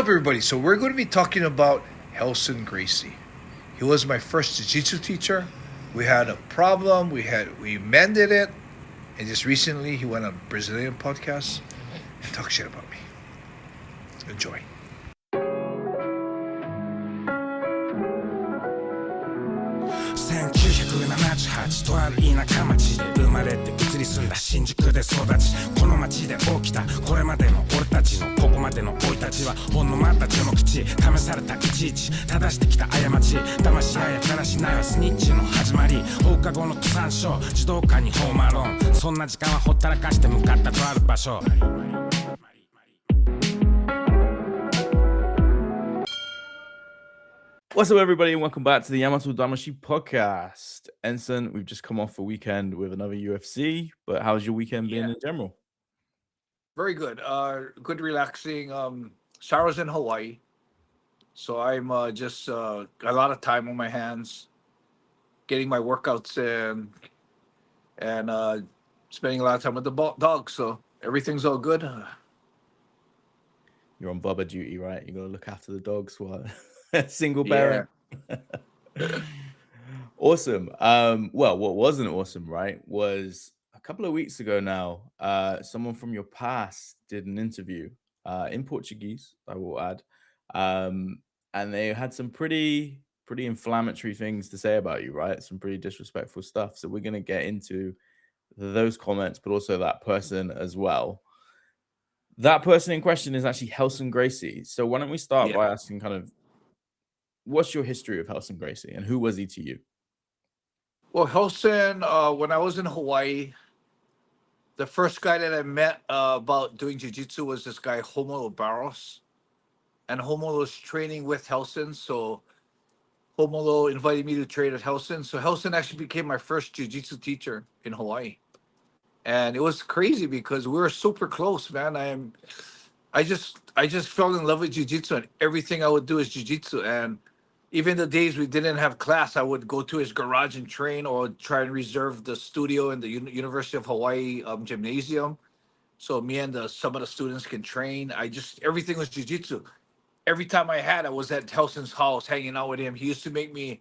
up, everybody? So we're going to be talking about Helson Gracie. He was my first jiu-jitsu teacher. We had a problem. We mended it, and just recently he went on a Brazilian podcast and talked shit about me. Enjoy. 1978とある田舎町で生まれて移り住んだ新宿で育ちこの町で起きたこれまでの俺たちのここまでの生い立ちはほんのまた序の口試されたいちいち正してきた過ち騙し合いやからしないはスニッチの始まり放課後の登山所児童館にホームアローンそんな時間はほったらかして向かったとある場所What's up, everybody, and welcome back to the YAMATODAMASHI Podcast. Enson, we've just come off a weekend with another UFC, but how's your weekend been in general? Very good. Good, relaxing. So I was in Hawaii, so I'm just got a lot of time on my hands, getting my workouts in, and spending a lot of time with the dog. So everything's all good. You're on Bubba duty, right? You got to look after the dogs while single parent. Yeah. Awesome. Well, what wasn't awesome, right, was a couple of weeks ago now, someone from your past did an interview in Portuguese, I will add, and they had some pretty inflammatory things to say about you, right? Some pretty disrespectful stuff. So we're going to get into those comments, but also that person as well. That person in question is actually Helson Gracie. So why don't we start by asking kind of, what's your history of Helson Gracie and who was he to you? Well, Helson, when I was in Hawaii, the first guy that I met about doing jiu-jitsu was this guy, Romulo Barros. And Romulo was training with Helson. So Romulo invited me to train at Helson. So Helson actually became my first jiu-jitsu teacher in Hawaii. And it was crazy because we were super close, man. I just fell in love with jiu-jitsu, and everything I would do is jiu-jitsu. And even the days we didn't have class, I would go to his garage and train, or try and reserve the studio in the University of Hawaii gymnasium, so me and some of the students can train. Everything was jiu-jitsu. Every time I was at Helson's house hanging out with him. He used to make me.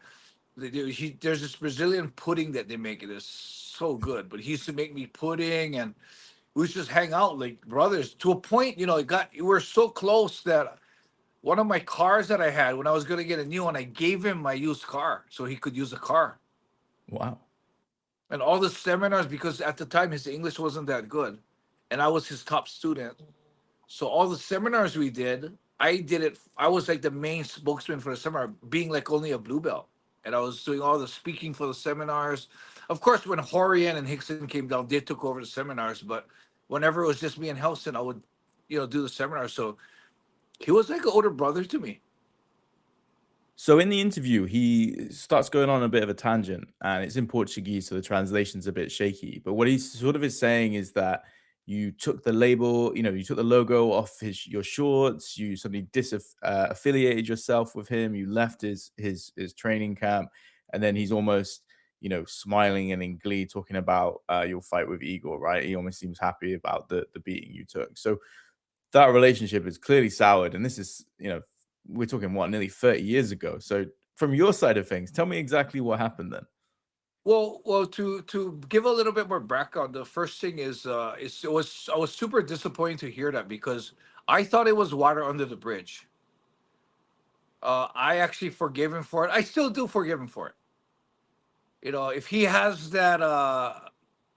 There's this Brazilian pudding that they make. It is so good, but he used to make me pudding, and we used to just hang out like brothers to a point. We were so close that one of my cars that I had, when I was going to get a new one, I gave him my used car so he could use the car. Wow. And all the seminars, because at the time his English wasn't that good, and I was his top student. So all the seminars we did, I did it. I was like the main spokesman for the seminar, being like only a blue belt. And I was doing all the speaking for the seminars. Of course, when Horian and Hickson came down, they took over the seminars. But whenever it was just me and Helson, I would, do the seminars. So he was like an older brother to me. So in the interview, he starts going on a bit of a tangent, and it's in Portuguese, so the translation's a bit shaky. But what he sort of is saying is that you took the label, you took the logo off your shorts, you suddenly affiliated yourself with him, you left his training camp, and then he's almost, smiling and in glee talking about your fight with Igor, right? He almost seems happy about the beating you took. So that relationship is clearly soured, and this is, we're talking nearly 30 years ago. So from your side of things, tell me exactly what happened then. Well, to give a little bit more background, the first thing is, I was super disappointed to hear that, because I thought it was water under the bridge. I actually forgave him for it. I still do forgive him for it. If he has that,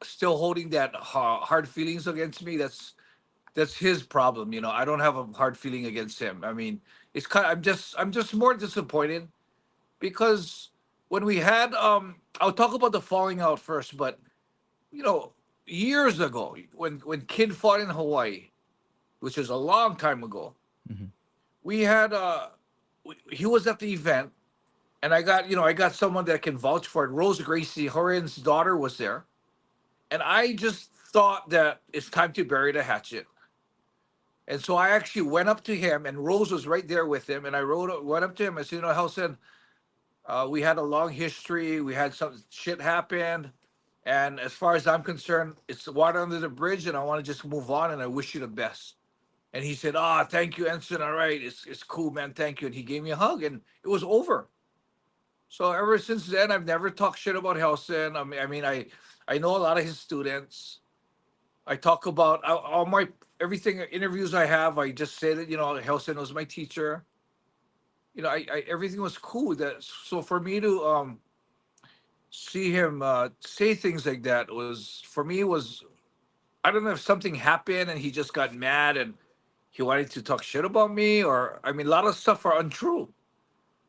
still holding that hard feelings against me, that's his problem. I don't have a hard feeling against him. I mean, it's I'm just more disappointed because when we had, I'll talk about the falling out first, but years ago, when Kid fought in Hawaii, which is a long time ago, we had he was at the event, and I got someone that can vouch for it. Rose Gracie, Horian's daughter, was there, and I just thought that it's time to bury the hatchet. And so I actually went up to him, and Rose was right there with him, and I went up to him. I said, Helson, we had a long history. We had some shit happen. And as far as I'm concerned, it's water under the bridge, and I want to just move on, and I wish you the best. And he said, thank you, Enson. All right, it's cool, man. Thank you. And he gave me a hug, and it was over. So ever since then, I've never talked shit about Helson. I know a lot of his students. I talk about all my everything interviews I have. I just say that Helson was my teacher. I everything was cool. That so for me to see him say things like that was for me was I don't know if something happened and he just got mad and he wanted to talk shit about me, or I mean a lot of stuff are untrue.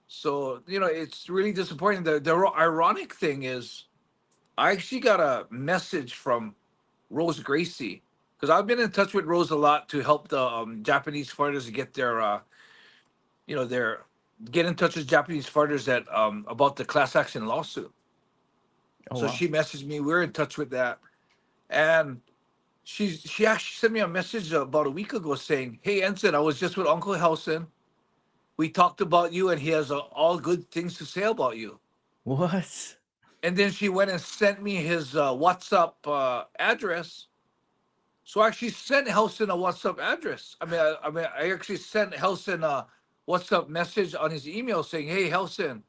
So it's really disappointing. The ironic thing is I actually got a message from Rose Gracie, because I've been in touch with Rose a lot to help the Japanese fighters get their get in touch with Japanese fighters that about the class action lawsuit. Oh, So wow. she messaged me. We're in touch with that, and she actually sent me a message about a week ago saying, "Hey Enson, I was just with Uncle Helson. We talked about you, and he has all good things to say about you." What? And then she went and sent me his WhatsApp address. So I actually sent Helson a WhatsApp address. I actually sent Helson a WhatsApp message on his email saying, "Hey Helson,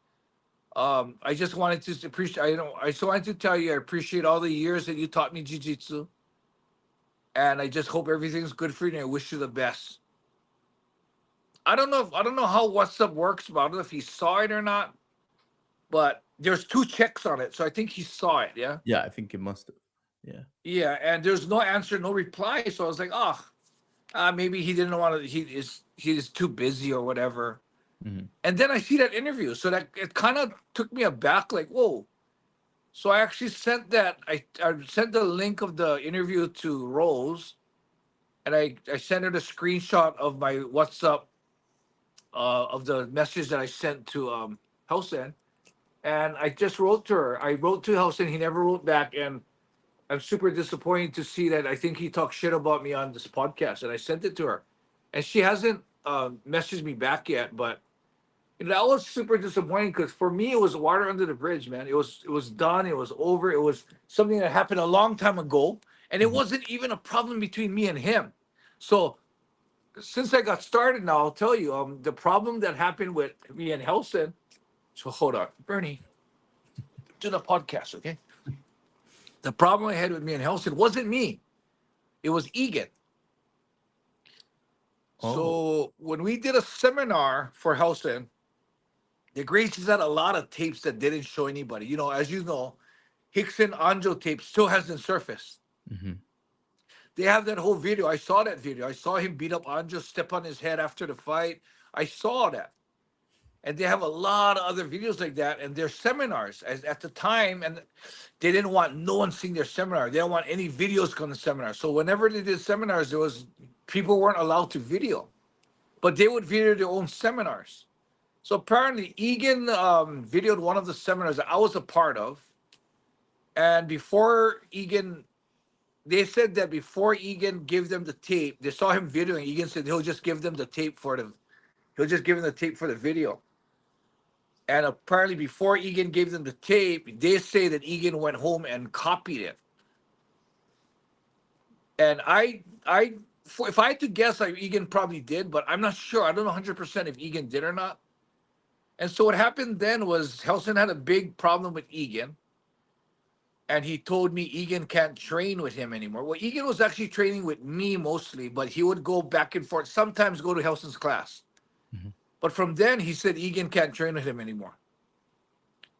I just wanted to appreciate. I just wanted to tell you I appreciate all the years that you taught me jiu-jitsu, and I just hope everything's good for you. And I wish you the best." I don't know how WhatsApp works, but I don't know if he saw it or not. But there's 2 checks on it, so I think he saw it. Yeah. Yeah, I think it must have. Yeah. Yeah, and there's no answer, no reply. So I was like, maybe he didn't want to. He is too busy or whatever. Mhm. And then I see that interview, so that it kind of took me aback, like, whoa. So I actually sent that. I sent the link of the interview to Rose, and I sent her the screenshot of my WhatsApp of the message that I sent to Helson, and I just wrote to her. I wrote to Helson. He never wrote back, and I'm super disappointed to see that. I think he talked shit about me on this podcast, and I sent it to her, and she hasn't messaged me back yet. But that was super disappointing because for me it was water under the bridge, man. It was done. It was over. It was something that happened a long time ago, and it Mhm. wasn't even a problem between me and him. So since I got started now, I'll tell you the problem that happened with me and Helson. So hold on, Bernie, do the podcast, okay? The problem I had with me and Helson wasn't me. It was Egan. Oh. So when we did a seminar for Helson, the Gracies had a lot of tapes that didn't show anybody. As you know, Hickson Anjo tape still hasn't surfaced. Mhm. They have that whole video. I saw that video. I saw him beat up Anjo, step on his head after the fight. I saw that. And they have a lot of other videos like that. And their seminars at the time, and they didn't want no one seeing their seminar. They don't want any videos going to seminar. So whenever they did seminars, people weren't allowed to video, but they would video their own seminars. So apparently Egan videoed one of the seminars that I was a part of. And before Egan, they said that before Egan gave them the tape, they saw him videoing. Egan said he'll just give them the tape he'll just give them the tape for the video. And apparently before Egan gave them the tape, they say that Egan went home and copied it. And if I had to guess, Egan probably did, but I'm not sure. I don't know 100% if Egan did or not. And so what happened then was Helson had a big problem with Egan. And he told me Egan can't train with him anymore. Well, Egan was actually training with me mostly, but he would go back and forth, sometimes go to Helson's class. Mhm. But from then, he said Egan can't train with him anymore.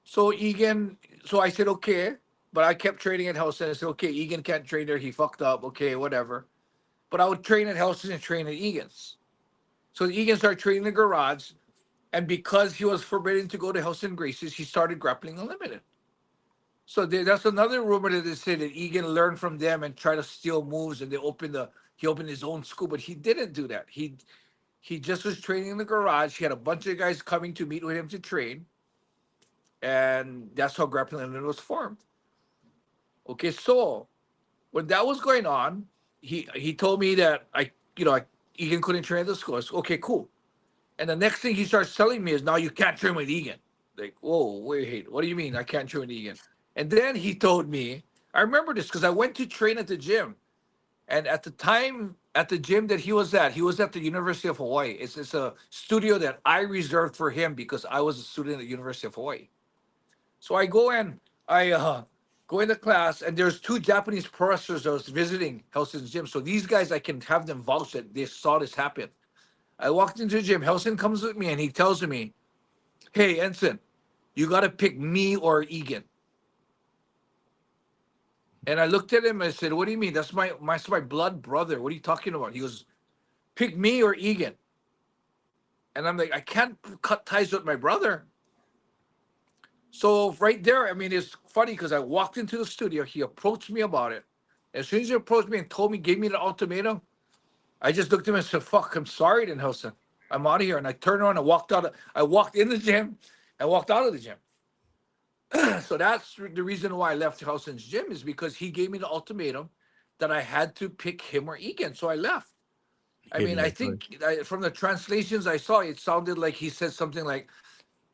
So I said, okay. But I kept training at Helson. I said, okay, Egan can't train there. He fucked up. Okay, whatever. But I would train at Helson and train at Egan's. So Egan started training in the garage. And because he was forbidden to go to Relson Gracie's, he started Grappling Unlimited. So that's another rumor that they say that Egan learned from them and tried to steal moves, and he opened his own school, but he didn't do that. He just was training in the garage. He had a bunch of guys coming to meet with him to train, and that's how Grappling Unlimited was formed. Okay, so when that was going on, he told me that Egan couldn't train at the school. I said, okay, cool. And the next thing he starts telling me is, now you can't train with Egan. Like, whoa, wait, what do you mean I can't train with Egan? And then he told me, I remember this because I went to train at the gym. And at the time, at the gym that he was at. He was at the University of Hawaii. It's a studio that I reserved for him because I was a student at the University of Hawaii. So I go in, I go into class, and there's two Japanese professors that was visiting Helson's gym. So these guys, I can have them vouch that they saw this happen. I walked into the gym. Helson comes with me and he tells me, "Hey, Enson, you got to pick me or Egan." And I looked at him and I said, "What do you mean? That's my blood brother. What are you talking about?" He goes, "Pick me or Egan." And I'm like, "I can't cut ties with my brother." So right there, I mean, it's funny because I walked into the studio. He approached me about it. As soon as he approached me and told me, gave me the ultimatum, I just looked at him and said, "Fuck, I'm sorry, then, Helson. I'm out of here." And I turned around and walked out. I walked in the gym and walked out of the gym. So that's the reason why I left Helson's gym, is because he gave me the ultimatum that I had to pick him or Egan. So I left. I mean, I think from the translations I saw, it sounded like he said something like,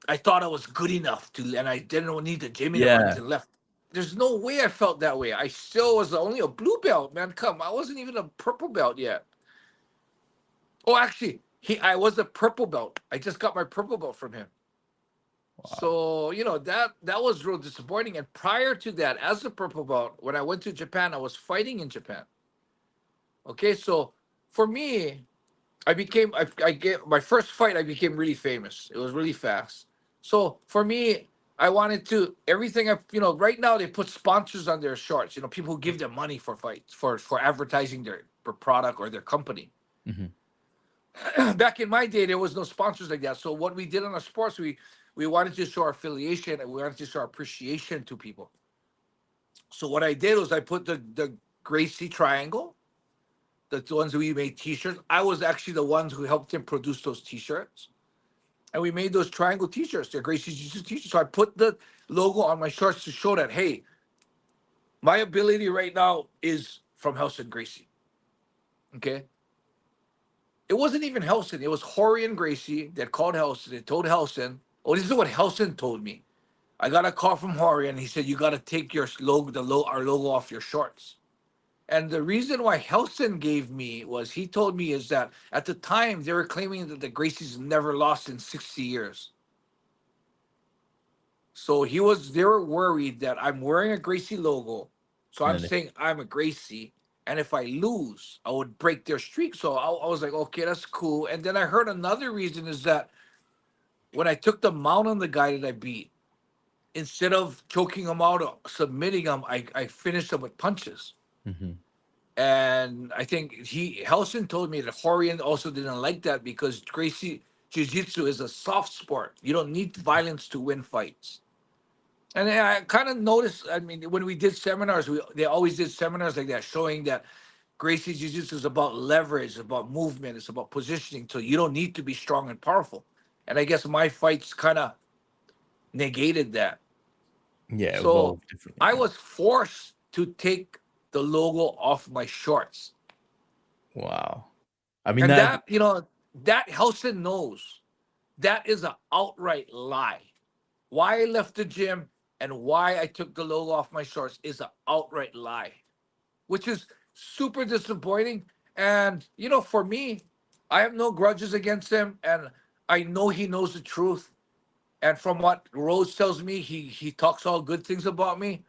"I thought I was good enough to, and I didn't need the gym anymore," and left. There's no way I felt that way. I still was only a blue belt, man. Come, I wasn't even a purple belt yet. Oh, actually, I was a purple belt. I just got my purple belt from him. Wow. So, that was real disappointing. And prior to that, as a purple belt, when I went to Japan, I was fighting in Japan. Okay, so for me, I get my first fight, I became really famous. It was really fast. So for me, I wanted to, everything, right now they put sponsors on their shorts, people who give them money for fights, for advertising their product or their company. Mm-hmm. Back in my day, there was no sponsors like that. So what we did on our sports, we wanted to show our affiliation and we wanted to show our appreciation to people. So what I did was I put the Gracie triangle, the ones we made t-shirts. I was actually the ones who helped him produce those t-shirts. And we made those triangle t-shirts. They're Gracie's Jiu-Jitsu t-shirts. So I put the logo on my shorts to show that, hey, my ability right now is from Helson Gracie. Okay? It wasn't even Helson. It was Helson Gracie that called Helson. They told Helson, oh, this is what Helson told me. I got a call from Helson, and he said, you got to take your our logo off your shorts. And the reason why Helson gave me was, he told me, is that at the time they were claiming that the Gracies never lost in 60 years. So they were worried that I'm wearing a Gracie logo. So I'm saying I'm a Gracie. And if I lose, I would break their streak. So I was like, okay, that's cool. And then I heard another reason is that when I took the mount on the guy that I beat, instead of choking him out or submitting him, I finished him with punches. Mm-hmm. And I think Helson told me that Horian also didn't like that because Gracie Jiu-Jitsu is a soft sport. You don't need violence to win fights. And I kind of noticed, I mean, when we did seminars, they always did seminars like that, showing that Gracie Jiu-Jitsu is about leverage, about movement, it's about positioning. So you don't need to be strong and powerful. And I guess my fights kind of negated that. Yeah. So I was forced to take the logo off my shorts. Wow. I mean, and that Helson knows that is an outright lie. Why I left the gym and why I took the logo off my shorts is an outright lie, which is super disappointing. And, for me, I have no grudges against him. And I know he knows the truth. And from what Rose tells me, he talks all good things about me.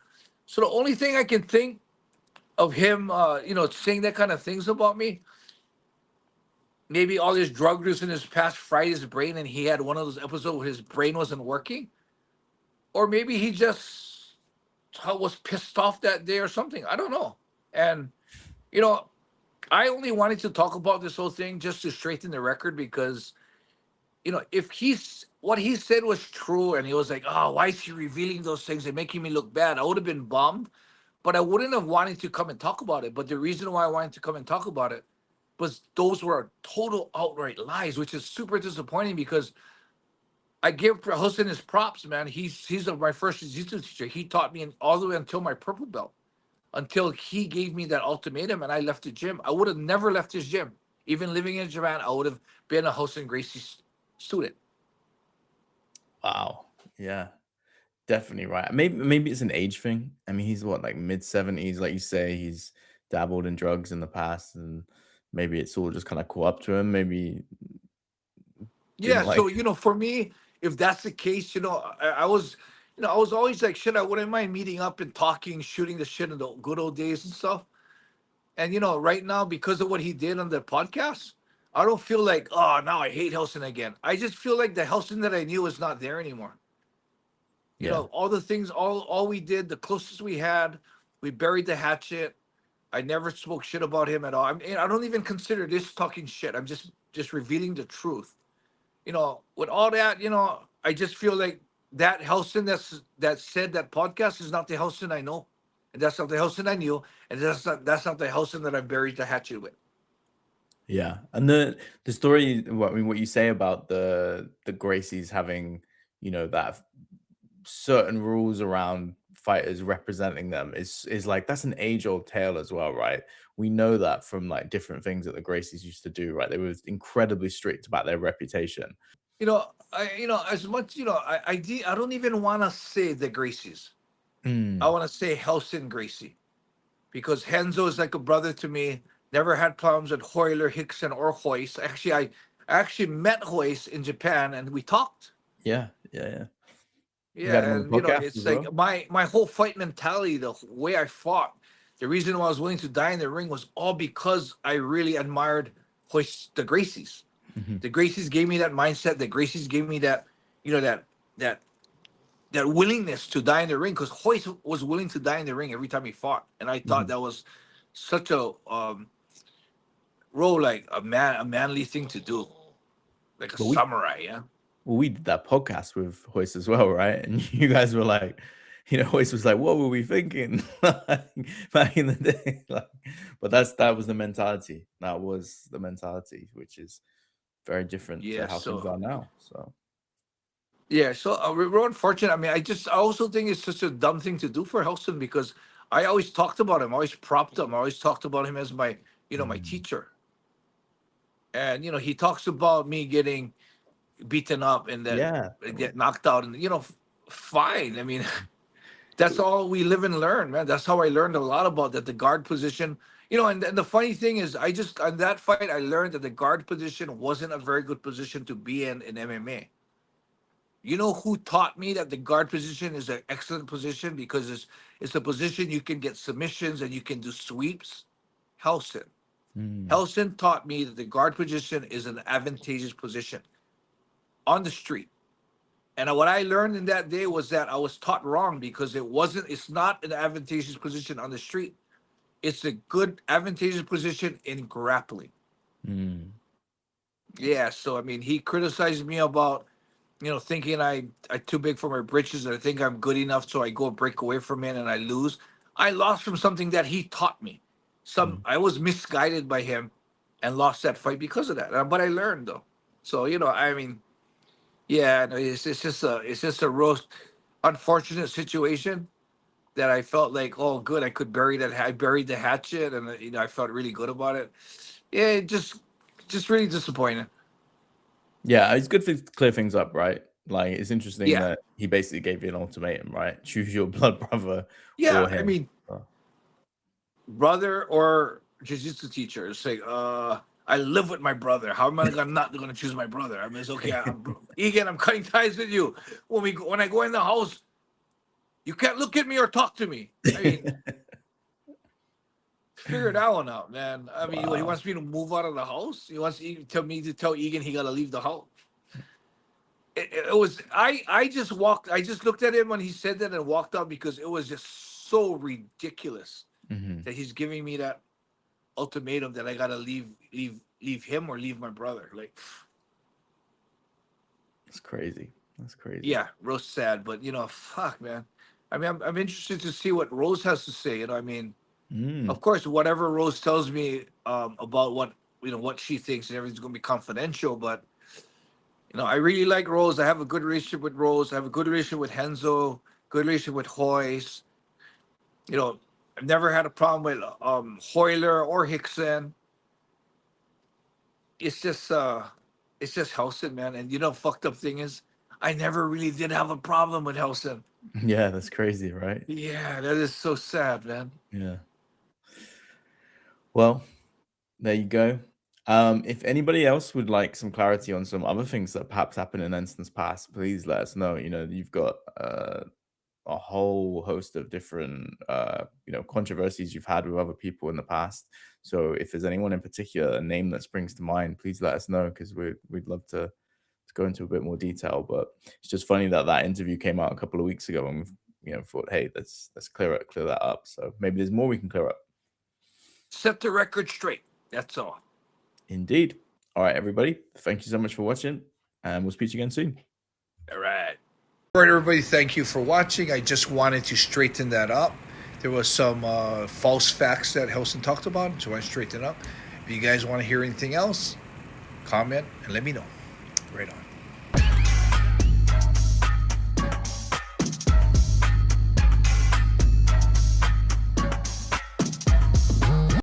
So the only thing I can think of him, saying that kind of things about me, maybe all his drug use in his past fried his brain and he had one of those episodes where his brain wasn't working. Or maybe he just was pissed off that day or something. I don't know. And, I only wanted to talk about this whole thing just to straighten the record because, if what he said was true and he was like, oh, why is he revealing those things and making me look bad? I would have been bummed, but I wouldn't have wanted to come and talk about it. But the reason why I wanted to come and talk about it was those were total outright lies, which is super disappointing because I give Helson his props, man. He's my first jiu-jitsu teacher. He taught me all the way until my purple belt, until he gave me that ultimatum and I left the gym. I would have never left his gym. Even living in Japan, I would have been a Helson Gracie student. Wow. Yeah, definitely right. Maybe it's an age thing. I mean, he's what, like mid-70s, like you say. He's dabbled in drugs in the past, and maybe it's all just kind of caught up to him. Maybe Yeah, didn't so like. for me, if that's the case, I was, I was always like, shit, I wouldn't mind meeting up and talking, shooting the shit in the good old days and stuff. And right now, because of what he did on the podcast, I don't feel like, oh, now I hate Helson again. I just feel like the Helson that I knew is not there anymore. Yeah, All the things, all we did, the closest we had, we buried the hatchet. I never spoke shit about him at all. I don't even consider this talking shit. I'm just revealing the truth. With all that, I just feel like that Helson that said that podcast is not the Helson I know, and that's not the Helson I knew, and that's not the Helson that I buried the hatchet with. yeah. And the story, what you say about the Gracies having, that certain rules around fighters representing them is like, that's an age-old tale as well, right? We know that from like different things that the Gracies used to do, right? They were incredibly strict about their reputation. As much I don't even want to say the Gracies. I want to say Helson Gracie, because Henzo is like a brother to me. Never had problems with Hoyler, Hickson, or Hoist. Actually, I actually met Hoist in Japan, and we talked. Yeah, yeah, yeah. You had him Yeah, on the and podcast it's as like well. my whole fight mentality, the way I fought, the reason why I was willing to die in the ring was all because I really admired Hoist, the Gracies. Mhm. The Gracies gave me that mindset. The Gracies gave me that, that that willingness to die in the ring, because Hoist was willing to die in the ring every time he fought, and I thought Mhm. that was such a role, like a manly thing to do, like a But we samurai. Yeah. Well, we did that podcast with Hoist as well, right? And you guys were like, Hoist was like, "What were we thinking?" Like, back in the day, like, but that was the mentality. That was the mentality, which is very different to Yeah. how things So are now. So yeah. So we're unfortunate. I mean, I also think it's such a dumb thing to do for Helson, because I always talked about him, I always propped him, I always talked about him as my my mm, teacher. And he talks about me getting beaten up and then yeah, get knocked out, and fine. I mean, that's all we live and learn, man. That's how I learned a lot about that, the guard position. And the funny thing is, I just on that fight I learned that the guard position wasn't a very good position to be in MMA. You know who taught me that the guard position is an excellent position, because it's a position you can get submissions and you can do sweeps? Helson. mm, Helson taught me that the guard position is an advantageous position on the street. And what I learned in that day was that I was taught wrong, because it's not an advantageous position on the street. It's a good advantageous position in grappling. mm, Yeah, so I mean, he criticized me about, thinking I too big for my britches, and I think I'm good enough, so I go break away from it and I lose. I lost from something that he taught me. mm. I was misguided by him and lost that fight because of that. But I learned, though. So, I mean, yeah, no, it's just a real unfortunate situation that I felt like, oh, good, I could bury that. I buried the hatchet, and I felt really good about it. Yeah, just really disappointing. Yeah. It's good to clear things up, right? Like, it's interesting Yeah, that he basically gave you an ultimatum, right? Choose your blood brother yeah. or I him. mean, So, brother or jiu-jitsu teacher. It's like, I live with my brother. How am I not gonna choose my brother? I mean, it's okay. Egan, I'm cutting ties with you. When I go in the house, you can't look at me or talk to me. I mean, figure that one out, man. I mean, he wow. wants me to move out of the house. He wants to tell Egan he gotta leave the house. It was I just walked. I just looked at him when he said that and walked out, because it was just so ridiculous Mhm. that he's giving me that ultimatum that I gotta leave him or leave my brother. Like, That's crazy. That's crazy. yeah, real sad. But fuck, man. I mean, I'm interested to see what Rose has to say. I mean, Mm. of course, whatever Rose tells me about what she thinks, and everything's gonna be confidential. But I really like Rose. I have a good relationship with Rose. I have a good relationship with Henzo. Good relationship with Hoyce. I've never had a problem with Hoyler or Hickson. It's just Helson, man. And fucked up thing is, I never really did have a problem with Helson. Yeah, that's crazy, right? Yeah, that is so sad, man. Yeah. Well, There you go. If anybody else would like some clarity on some other things that perhaps happened in Enson's past, please let us know. You know, you've got a whole host of different controversies you've had with other people in the past. So if there's anyone in particular, a name that springs to mind, please let us know, because we'd love to go into a bit more detail. But it's just funny that interview came out a couple of weeks ago, and we've thought, hey, let's clear that up. So maybe there's more we can clear up. Set the record straight. That's all. Indeed. All right, everybody. Thank you so much for watching, and we'll speak to you again soon. All right. All right, everybody. Thank you for watching. I just wanted to straighten that up. There was some false facts that Helson talked about, so I want to straighten it up. If you guys want to hear anything else, comment and let me know. Right on.